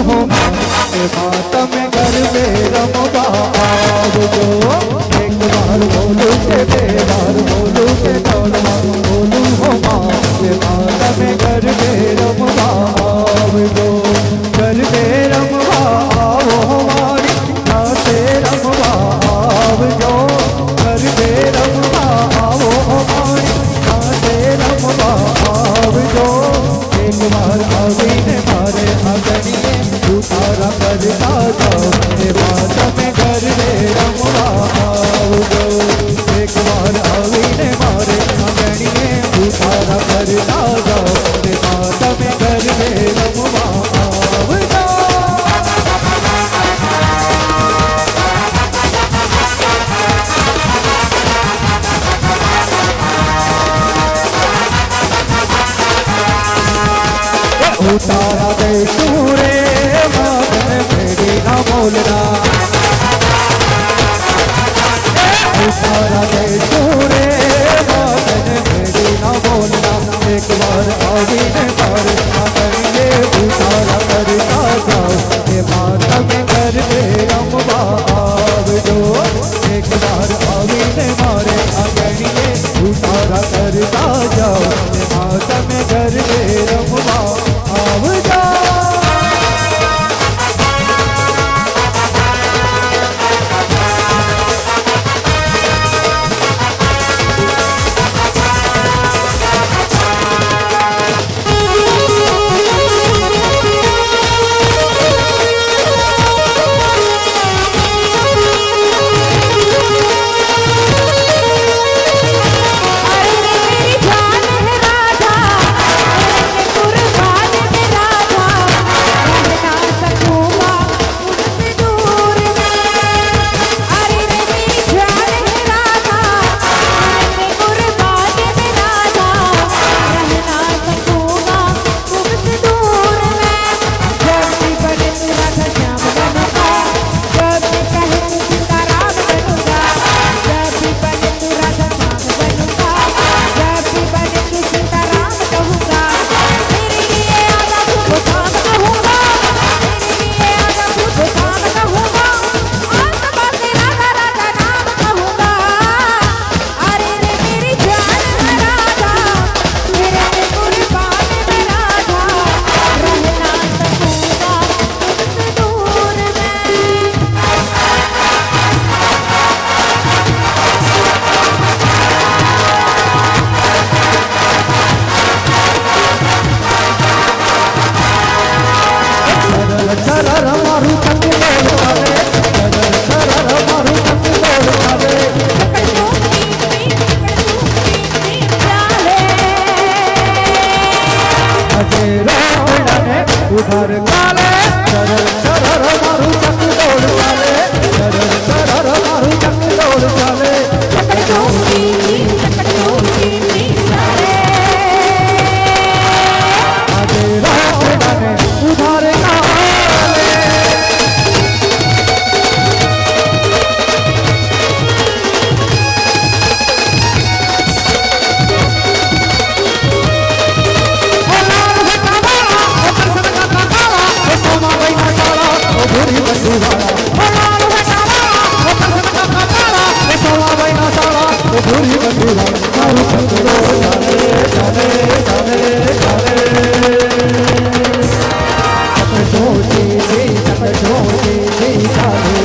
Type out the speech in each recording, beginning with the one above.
हो माता में घर में रमवा आवजो। एक बार बोलू के बेबार बोलू के दौड़वा बोलू हो माता में घर में रमवा आवजो। घर में रमवा आओ हमारी नाते रमवा आवजो। घर में रमवा आओ हमारी नाते रमवा आवजो। एक बार आवीने मारे आगनिए उतारा करता जाओ माता में घर में रमवा आवजो। एक बार आवीने मारे आगनिए उतारा करता जाओ माता में घर में रमवा आवजो। उतारा दे सूरे मातन मेरी ना बोलना। उतारा दे सूरे मातन मेरी ना बोलना। एक बार आवीने मारे आगनिए उतारा करता जाओ ये माता के घर में रमवा आवजो। एक बार आवीने मारे आगनिए उतारा करता जाओ ये माता में घर में रमवा आवजो। उधर काले सरल सरल मारू चक दौड़ चाले। सरल सरल मारू चक दौड़ चाले। आगे रात डाले उधर काले। भूरी बंधुवाला भूरी बंधुवाला मारू चक दौड़ चाले चाले चाले चाले। चकचोटी दी चाले।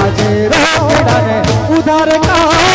आगे रात डाले उधर काले।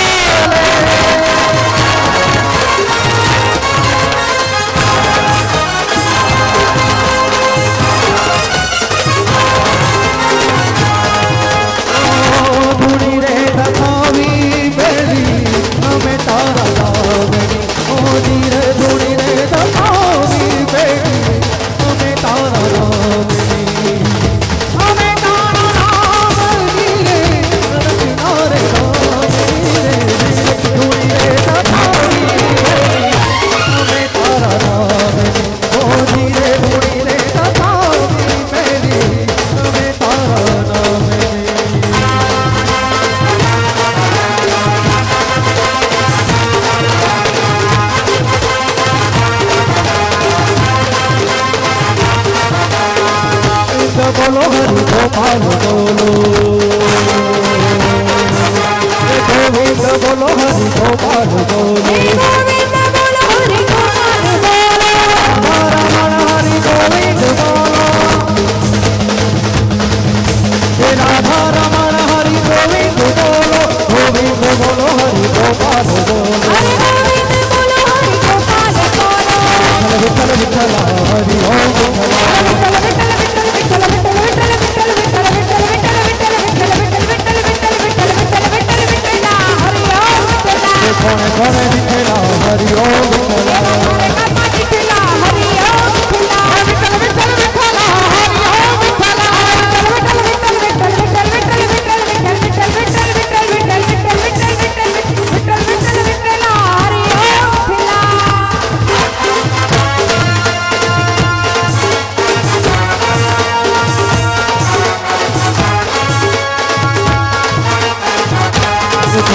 बोलो हरि गोपाल बोलो गोविंद बोलो हरि गोपाल बोलो रमण हरि गोविंद बोलो राधा रमण हरि गोविंद बोलो गोविंद बोलो हरि गोपाल बोलो विठ्ठल विठ्ठल हरि ओम कौन कौन विठ्ठल हरि ओम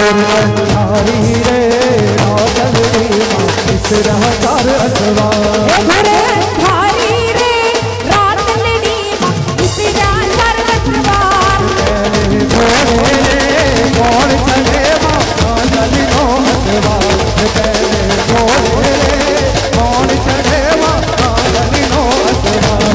हरि रे राजल इस रहकार असवार हरि रे राजल इस रहकार असवार कौन चले राजल नो असवार कौन चले राजल नो असवार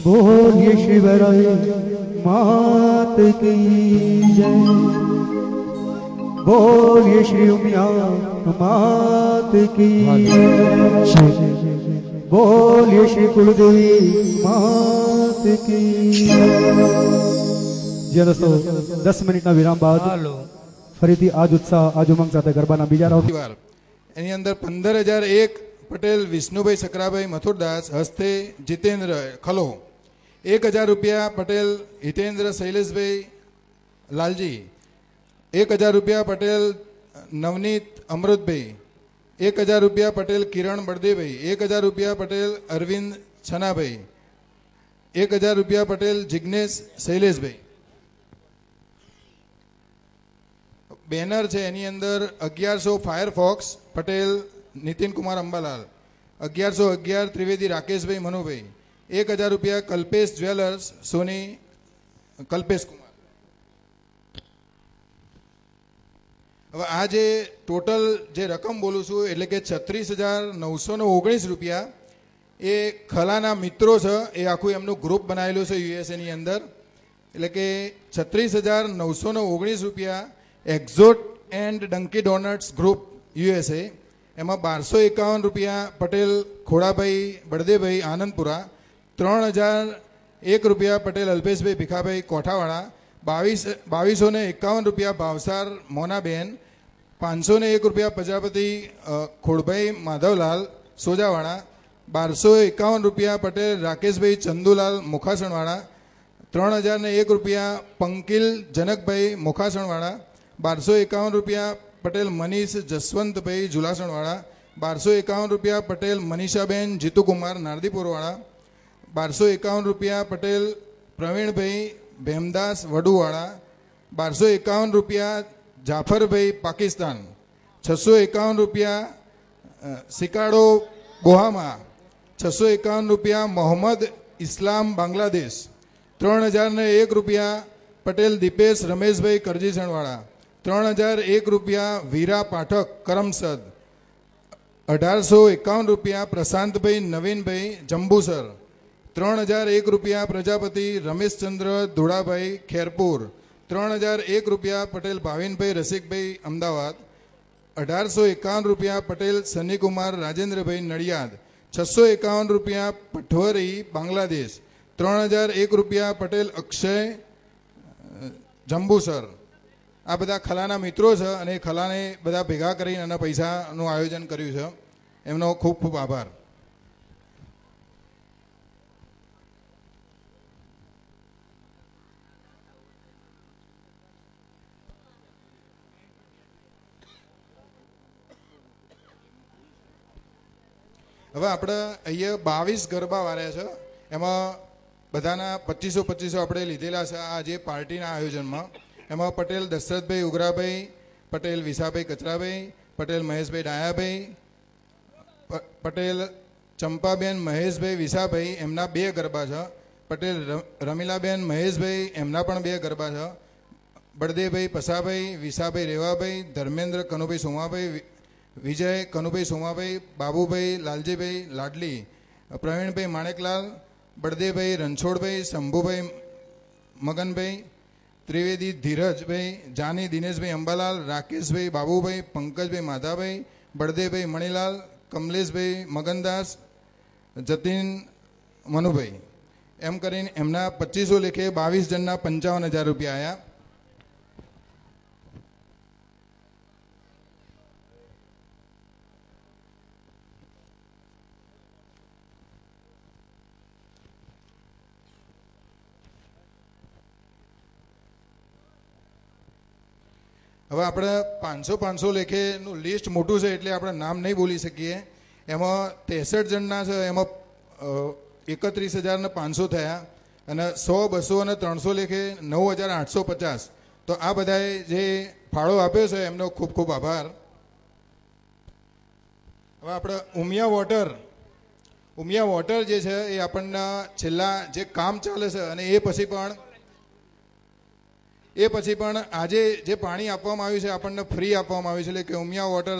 बोलिए शिवराय मात की जय। बोलिए श्री उमिया मात की, बोलिए श्री कुलदेवी मात की। જે દોસ્તો 10 મિનિટના વિરામ બાદ ફરીથી આજ ઉત્સાહ આજ ઉમંગ સાથે ગરબાના બીજા રાઉન્ડ એની અંદર 15,001 પટેલ વિષ્ણુભાઈ સકરાભાઈ મથુરદાસ હસ્તે જીતેન્દ્ર ખલો, 1,000 રૂપિયા પટેલ હિતેન્દ્ર શૈલેષભાઈ લાલજી, 1,000 રૂપિયા પટેલ નવનીત અમૃતભાઈ, 1,000 રૂપિયા પટેલ કિરણ બળદેવભાઈ, 1,000 રૂપિયા પટેલ અરવિંદ છનાભાઈ, 1,000 રૂપિયા પટેલ જિગ્નેશ શૈલેષભાઈ। બેનર છે એની અંદર 1100 ફાયરફોક્સ પટેલ નીતિન કુમાર અંબાલાલ, 1111 ત્રિવેદી રાકેશભાઈ મનુભાઈ, 1,000 રૂપિયા કલ્પેશ જ્વેલર્સ સોની કલ્પેશ કુમાર। હવે આ જે ટોટલ જે રકમ બોલું છું એટલે કે 36,919 રૂપિયા એ ખલાના મિત્રો છે, એ આખું એમનું ગ્રુપ બનાવેલું છે યુએસએની અંદર, એટલે કે 36,919 રૂપિયા એક્ઝોટ એન્ડ ડંકી ડોનટ્સ ગ્રુપ યુએસએ, એમાં 1251 રૂપિયા પટેલ ખોડાભાઈ બળદેવભાઈ આનંદપુરા, 3,001 રૂપિયા પટેલ અલ્પેશભાઈ ભીખાભાઈ કોઠાવાળા, 2,251 રૂપિયા ભાવસાર મોનાબેન, 501 રૂપિયા પ્રજાપતિ ખોડભાઈ માધવલાલ સોજાવાળા, 1,251 રૂપિયા પટેલ રાકેશભાઈ ચંદુલાલ મુખાસણવાળા, 3,001 રૂપિયા પંકિલ જનકભાઈ મુખાસણવાળા, 1,251 રૂપિયા પટેલ મનીષ જસવંતભાઈ જુલાસણવાળા, 1,251 રૂપિયા પટેલ મનીષાબેન જીતુકુમાર નારદીપુરવાળા, 1,251 રૂપિયા પટેલ પ્રવીણભાઈ ભેમદાસ વડુવાળા, 1,251 રૂપિયા જાફરભાઈ પાકિસ્તાન, 651 રૂપિયા સિકાડો બોહામા, 651 રૂપિયા મોહમ્મદ ઇસ્લામ બાંગ્લાદેશ, 3,001 રૂપિયા પટેલ દીપેશ રમેશભાઈ કરજીસણવાળા, 3,001 રૂપિયા વીરા પાઠક કરમસદ, 1,851 રૂપિયા પ્રશાંતભાઈ નવીનભાઈ જંબુસર, 3,001 રૂપિયા પ્રજાપતિ રમેશચંદ્ર ધોળાભાઈ ખેરપુર, 3,001 રૂપિયા પટેલ ભાવિનભાઈ રસિકભાઈ અમદાવાદ, 1,851 રૂપિયા પટેલ સનીકુમાર રાજેન્દ્રભાઈ નડિયાદ, 651 રૂપિયા પઠવરી બાંગ્લાદેશ, 3,001 રૂપિયા પટેલ અક્ષય જંબુસર। આ બધા ખલાના મિત્રો છે અને ખલાને બધા ભેગા કરીને એના પૈસાનું આયોજન કર્યું છે, એમનો ખૂબ ખૂબ આભાર। હવે આપણે અહીંયા 22 ગરબા વાર્યા છે, એમાં બધાના 2500 આપણે લીધેલા છે આ જે પાર્ટીના આયોજનમાં। એમાં પટેલ દશરથભાઈ ઉગરાભાઈ, પટેલ વિસાભાઈ કચરાભાઈ, પટેલ મહેશભાઈ ડાયાભાઈ, પટેલ ચંપાબેન મહેશભાઈ વિસાભાઈ એમના 2 ગરબા છે, પટેલ રમીલાબેન મહેશભાઈ એમના પણ 2 ગરબા છે, બળદેવભાઈ પસાભાઈ, વિસાભાઈ રેવાભાઈ, ધર્મેન્દ્ર કનુભાઈ સોમાભાઈ, વિજય કનુભાઈ સોમાભાઈ, બાબુભાઈ લાલજીભાઈ લાડલી, પ્રવીણભાઈ માણેકલાલ, બળદેવભાઈ રણછોડભાઈ, શંભુભાઈ મગનભાઈ, ત્રિવેદી ધીરજભાઈ, જાની દિનેશભાઈ અંબાલાલ, રાકેશભાઈ બાબુભાઈ, પંકજભાઈ માધાભાઈ, બળદેવભાઈ મણીલાલ, કમલેશભાઈ મગનદાસ, જતીન મનુભાઈ, એમ કરીને એમના 2500 લેખે 22 જણના 55,000 રૂપિયા આવ્યા। હવે આપણે 500 લેખેનું લિસ્ટ મોટું છે એટલે આપણે નામ નહીં બોલી શકીએ, એમાં 63 જણના છે, એમાં 31,500 થયા અને 100, 200 અને 300 લેખે 9,850। તો આ બધાએ જે ફાળો આપ્યો છે એમનો ખૂબ ખૂબ આભાર। હવે આપણે ઉમિયા વોટર જે છે એ આપણને છેલ્લા જે કામ ચાલે છે અને એ પછી પણ આજે જે પાણી આપવામાં આવ્યું છે આપણને ફ્રી આપવામાં આવ્યું છે, એટલે કે ઉમિયા વોટર